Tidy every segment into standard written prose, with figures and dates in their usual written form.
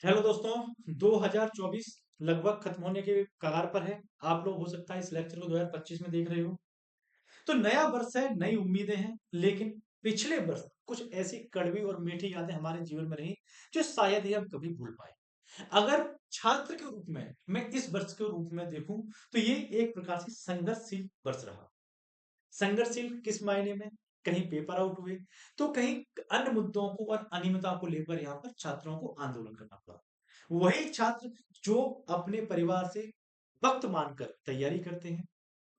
Hello दोस्तों। 2024 लगभग खत्म होने के कगार पर है। आप लोग हो सकता है इस लेक्चर को 2025 में देख रहे हो। तो नया वर्ष है, नई उम्मीदें हैं, लेकिन पिछले वर्ष कुछ ऐसी कड़वी और मीठी यादें हमारे जीवन में रही जो शायद ही हम कभी भूल पाए। अगर छात्र के रूप में मैं इस वर्ष के रूप में देखूं तो ये एक प्रकार से संघर्षशील वर्ष रहा। संघर्षशील किस मायने में? कहीं पेपर आउट हुए तो कहीं अन्य मुद्दों को और अनियमितता को लेकर यहाँ पर छात्रों को आंदोलन करना पड़ा। वही छात्र जो अपने परिवार से वक्त मानकर तैयारी करते हैं,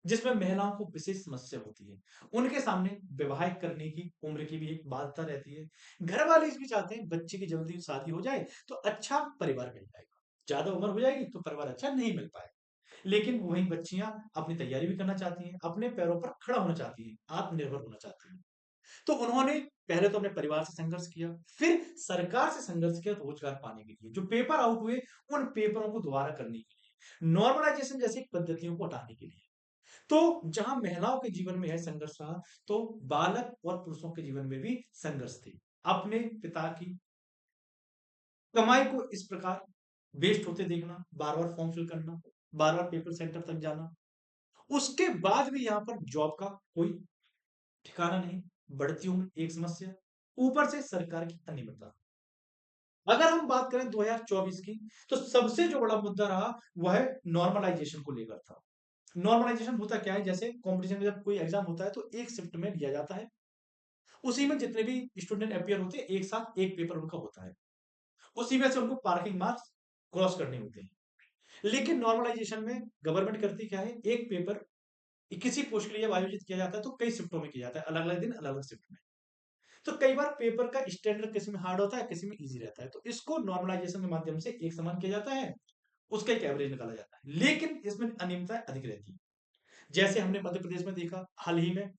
जिसमें महिलाओं को विशेष समस्या होती है, उनके सामने वैवाहिक करने की उम्र की भी एक बाध्यता रहती है। घर वाले भी चाहते हैं बच्चे की जल्दी शादी हो जाए तो अच्छा परिवार मिल जाएगा, ज्यादा उम्र हो जाएगी तो परिवार अच्छा नहीं मिल पाएगा। लेकिन वही बच्चियां अपनी तैयारी भी करना चाहती हैं, अपने पैरों पर खड़ा होना चाहती हैं, आत्मनिर्भर होना चाहती हैं। तो उन्होंने पहले तो अपने परिवार से संघर्ष किया, फिर सरकार से संघर्ष किया रोजगार पाने के लिए, जो पेपर आउट हुए उन पेपरों को दोबारा करने के लिए, नॉर्मलाइजेशन जैसी पद्धतियों को हटाने के लिए। तो जहां महिलाओं के जीवन में है संघर्ष रहा, तो बालक और पुरुषों के जीवन में भी संघर्ष थे। अपने पिता की कमाई को इस प्रकार वेस्ट होते देखना, बार बार फॉर्म फिल करना, बार बार पेपर सेंटर तक जाना, उसके बाद भी यहाँ पर जॉब का कोई ठिकाना नहीं, बढ़ती उम्र एक समस्या, ऊपर से सरकार की अनियमितता। अगर हम बात करें 2024 की, तो सबसे जो बड़ा मुद्दा रहा वह है नॉर्मलाइजेशन को लेकर था। नॉर्मलाइजेशन होता क्या है? जैसे कंपटीशन में जब कोई एग्जाम होता है तो एक शिफ्ट में लिया जाता है, उसी में जितने भी स्टूडेंट अपियर होते हैं एक साथ एक पेपर उनका होता है, उसी में से उनको पार्किंग मार्क्स क्रॉस करने होते हैं। लेकिन नॉर्मलाइजेशन में गवर्नमेंट करती क्या है, एक पेपर किसी पोस्ट के लिए जब आयोजित किया जाता है तो कई शिफ्टों में किया जाता है, अलग अलग दिन अलग अलग शिफ्ट में। तो कई बार पेपर का स्टैंडर्ड किसी में हार्ड होता है, किसी में इजी रहता है, तो इसको नॉर्मलाइजेशन के माध्यम से एक समान किया जाता है, उसका एक एवरेज निकाला जाता है। लेकिन इसमें अनियमितता अधिक रहती है। जैसे हमने मध्य प्रदेश में देखा हाल ही में,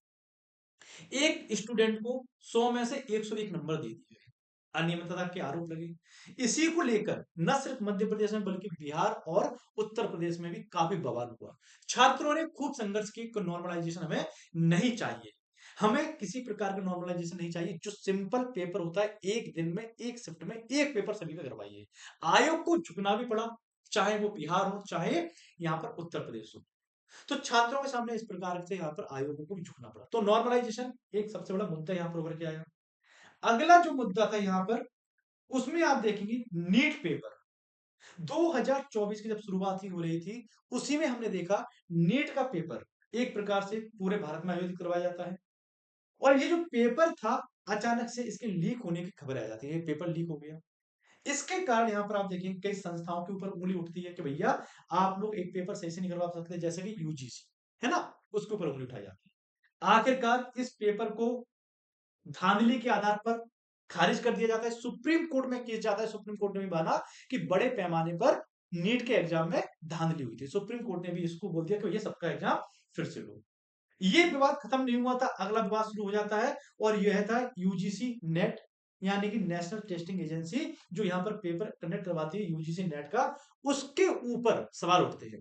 एक स्टूडेंट को 100 में से 101 नंबर दे दिए गए, अनियमितता के आरोप लगे। इसी को लेकर न सिर्फ मध्य प्रदेश में बल्कि बिहार और उत्तर प्रदेश में भी काफी बवाल हुआ। छात्रों ने खूब संघर्ष की, नॉर्मलाइजेशन हमें नहीं चाहिए, हमें किसी प्रकार का नॉर्मलाइजेशन नहीं चाहिए, जो सिंपल पेपर होता है एक दिन में एक शिफ्ट में एक पेपर सभी का करवाइए। आयोग को झुकना भी पड़ा, चाहे वो बिहार हो चाहे यहाँ पर उत्तर प्रदेश हो। तो छात्रों के सामने इस प्रकार से यहाँ पर आयोगों को भी झुकना पड़ा। तो नॉर्मलाइजेशन एक सबसे बड़ा मुद्दा यहाँ पर उभर के आया। अगला जो मुद्दा था यहाँ पर, उसमें आप देखेंगे नीट पेपर 2024 की जब शुरुआत ही हो रही थी, उसी में हमने देखा नीट का पेपर एक प्रकार से पूरे भारत में आयोजित करवाया जाता है। और ये जो पेपर था, अचानक से इसके लीक होने की खबर आ जाती है, पेपर लीक हो गया। इसके कारण यहाँ पर आप देखेंगे कई संस्थाओं के ऊपर उंगली उठती है कि भैया आप लोग एक पेपर सही से नहीं करवा सकते, जैसे कि यूजीसी है ना, उसके ऊपर उंगली उठाई जाती है। आखिरकार इस पेपर को धांधली के आधार पर खारिज कर दिया जाता है, सुप्रीम कोर्ट में केस जाता है। सुप्रीम कोर्ट ने भी माना कि बड़े पैमाने पर नीट के एग्जाम में धांधली हुई थी। सुप्रीम कोर्ट ने भी इसको बोल दिया कि ये सबका एग्जाम फिर से लो। ये विवाद खत्म नहीं हुआ था, अगला विवाद शुरू हो जाता है, और यह था यूजीसी नेट, यानी कि नेशनल टेस्टिंग एजेंसी, जो यहाँ पर पेपर कंडक्ट करवाती है यूजीसी नेट का, उसके ऊपर सवाल उठते हैं।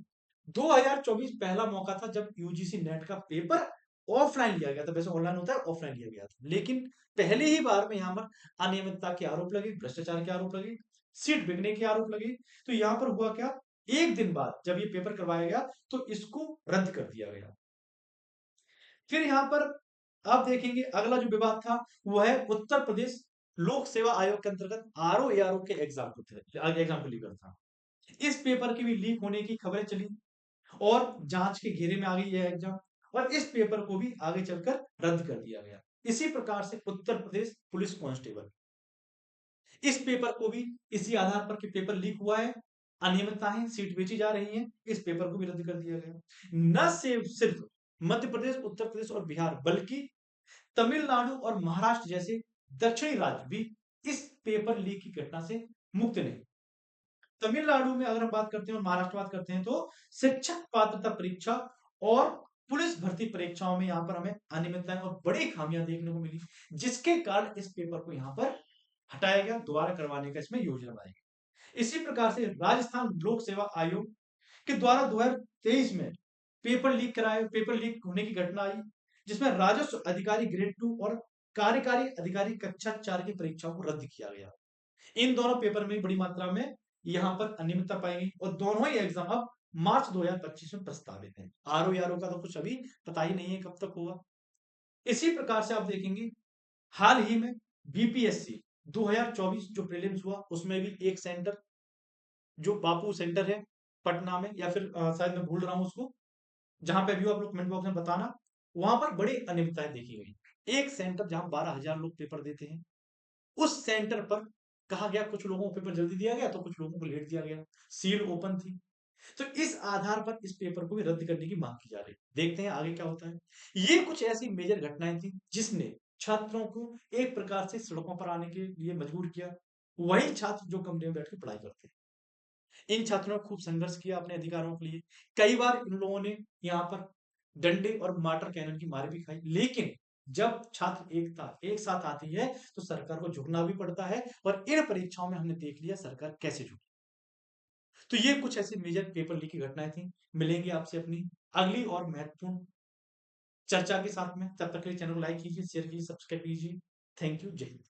2024 पहला मौका था जब यूजीसी नेट का पेपर ऑफलाइन लिया गया था, वैसे ऑनलाइन होता है, ऑफलाइन लिया गया था, लेकिन पहले ही बार में यहाँ पर अनियमितता के आरोप लगे, भ्रष्टाचार के आरोप लगे, सीट बिकने के आरोप लगे। तो यहाँ पर हुआ क्या, एक दिन बाद जब ये पेपर करवाया गया तो इसको रद्द कर दिया गया। फिर यहाँ पर आप देखेंगे अगला जो विवाद था वो है उत्तर प्रदेश लोक सेवा आयोग के अंतर्गत आरओ एआरओ के एग्जाम को एग्जाम को लेकर था। इस पेपर की भी लीक होने की खबरें चली और जांच के घेरे में आ गई यह एग्जाम, और इस पेपर को भी आगे चलकर रद्द कर दिया गया। इसी प्रकार से उत्तर प्रदेश पुलिस कांस्टेबल, इस पेपर को भी इसी आधार पर कि पेपर लीक हुआ है, अनियमितताएं, सीट बेची जा रही हैं, इस पेपर को भी रद्द कर दिया गया। न सिर्फ मध्य प्रदेश, उत्तर प्रदेश और बिहार, बल्कि तमिलनाडु और महाराष्ट्र जैसे दक्षिणी राज्य भी इस पेपर लीक की घटना से मुक्त नहीं। तमिलनाडु में अगर हम बात करते हैं और महाराष्ट्र बात करते हैं, तो शिक्षक पात्रता परीक्षा और पुलिस भर्ती परीक्षाओं में यहाँ पर हमें अनियमितताएं और बड़ी खामियां देखने को मिली, जिसके कारण इस पेपर को यहाँ पर हटाया गया, दोबारा करवाने का इसमें योजना बनाई गई। इसी प्रकार से राजस्थान लोक सेवा आयोग के द्वारा 2023 में पेपर लीक होने की घटना आई, जिसमें राजस्व अधिकारी ग्रेड 2 और कार्यकारी अधिकारी कक्षा 4 की परीक्षाओं को रद्द किया गया। इन दोनों पेपर में बड़ी मात्रा में यहाँ पर अनियमितता पाई गई और दोनों ही एग्जाम अब मार्च 2025 में प्रस्तावित है। आरओ यारो का तो कुछ अभी पता ही नहीं है कब तक होगा। इसी प्रकार से आप देखेंगे हाल ही में बीपीएससी 2024 जो प्रीलिम्स हुआ उसमें भी एक सेंटर जो बापू सेंटर है पटना में, या फिर शायद मैं भूल रहा हूं उसको, जहां पे भी आप लोग कमेंट बॉक्स में बताना, वहां पर बड़ी अनियमितताएं देखी गई। एक सेंटर जहां 12,000 लोग पेपर देते हैं, उस सेंटर पर कहा गया कुछ लोगों को पेपर जल्दी दिया गया तो कुछ लोगों को लेट दिया गया, सील ओपन थी। तो इस आधार पर इस पेपर को भी रद्द करने की मांग की जा रही है। देखते हैं आगे क्या होता है। ये कुछ ऐसी मेजर घटनाएं थी जिसने छात्रों को एक प्रकार से सड़कों पर आने के लिए मजबूर किया। वही छात्र जो कमरे में बैठ के पढ़ाई करते हैं, इन छात्रों ने खूब संघर्ष किया अपने अधिकारों के लिए। कई बार इन लोगों ने यहाँ पर डंडे और माटर कैनन की मार भी खाई, लेकिन जब छात्र एकता एक साथ आती है तो सरकार को झुकना भी पड़ता है, और इन परीक्षाओं में हमने देख लिया सरकार कैसे झुकी। तो ये कुछ ऐसे मेजर पेपर लीक की घटनाएं थी। मिलेंगे आपसे अपनी अगली और महत्वपूर्ण चर्चा के साथ में। तब तक के लिए चैनल को लाइक कीजिए, शेयर कीजिए, सब्सक्राइब कीजिए। थैंक यू, जय हिंद।